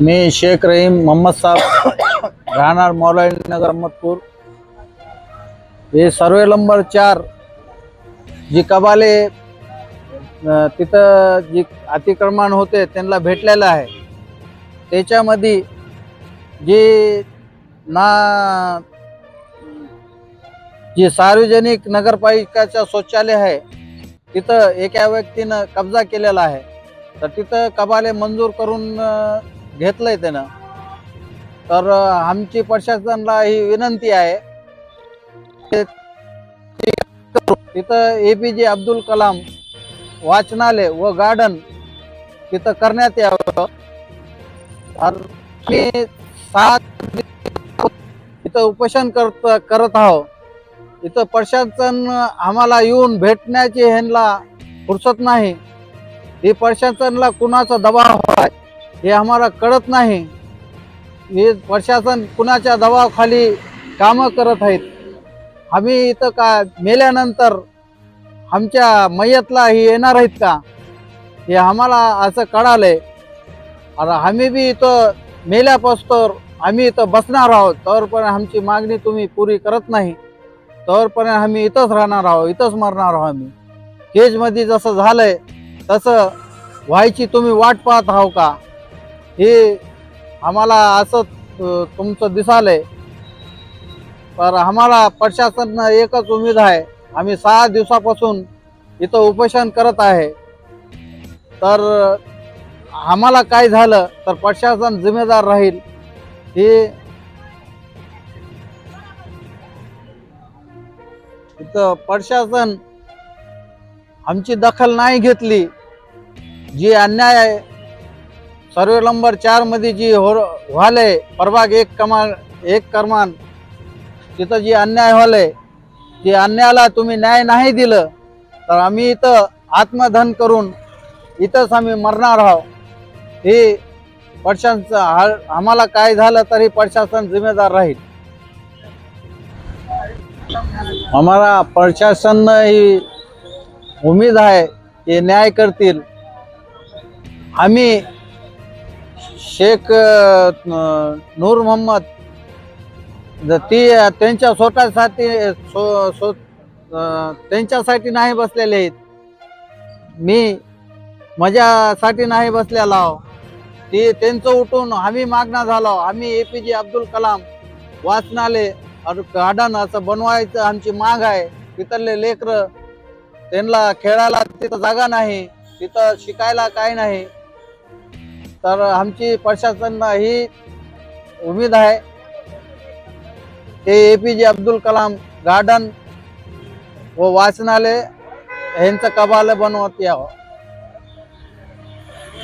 मी शेख रहीम मोहम्मद साहब राहणार मौलाना नगर अहमदपूर। हे survey number 4 जी कबाले तिथं जी अतिक्रमण होते त्यांना भेटलेलं आहे। त्याच्यामध्ये जे ना जे सार्वजनिक नगरपालिकाचं शौचालय आहे तिथं एका व्यक्तीनं कब्जा केलेला आहे। तर तिथं कबाले मंजूर करून घेतलंय त्यानं। तर आमची प्रशासनाला ही विनंती आहे तिथं APJ अब्दुल कलाम वाचनालय व गार्डन तिथं करण्यात यावं। आम्ही 7 इथं उपोषण करत आहोत। इथं प्रशासन आम्हाला येऊन भेटण्याची ह्यांना फुरसत नाही। हे प्रशासनाला कुणाचा दबाव आहे हे आम्हाला कळत नाही। हे प्रशासन कुणाच्या दबावाखाली कामं करत आहेत। आम्ही इथं का मेल्यानंतर आमच्या मयतला हे येणार आहेत का हे आम्हाला असं कळालंय। आता आम्ही बी इथं मेल्यापासून आम्ही इथं बसणार आहोत। तोपर्यंत आमची मागणी तुम्ही पुरी करत नाही तोपर्यंत आम्ही इथंच राहणार आहोत, इथंच मरणार आहोत। आम्ही केजमध्ये जसं झालंय तसं व्हायची तुम्ही वाट पाहत आहो का हे आम्हाला असं तुमचं दिसालंय। तर आम्हाला प्रशासनानं एकच उमेद आहे। आम्ही 6 दिवसापासून इथं उपोषण करत आहे। तर आम्हाला काय झालं तर प्रशासन जिम्मेदार राहील। हे इथं प्रशासन आमची दखल नाही घेतली। जी अन्याय आहे सर्वे नंबर 4 मध्ये जी व्हालय प्रभाग 1 क्रमांक तिथं जी अन्याय व्हालय ते अन्यायाला तुम्ही न्याय नाही दिलं तर आम्ही इथं आत्मदहन करून इथंच आम्ही मरणार आहोत। हे प्रशासन आम्हाला काय झालं तरी प्रशासन जिम्मेदार राहील। हमारा प्रशासन ही उम्मीद है कि न्याय करतील। आम्ही शेख नूर मोहम्मद ती त्यांच्या स्वतःसाठी त्यांच्यासाठी नाही बसलेले आहेत। मी माझ्यासाठी नाही बसलेला आहो। ती त्यांचं उठून आम्ही मागणं झालो। आम्ही APJ अब्दुल कलाम वाचनालय गार्डन असं बनवायचं आमची माग आहे। तिथले लेकरं त्यांना खेळायला तिथं जागा नाही, तिथं शिकायला काय नाही। तर आमची प्रशासनाला ही उमेद आहे ते APJ अब्दुल कलाम गार्डन व वाचनालय यांचं कबाले बनवत यावं।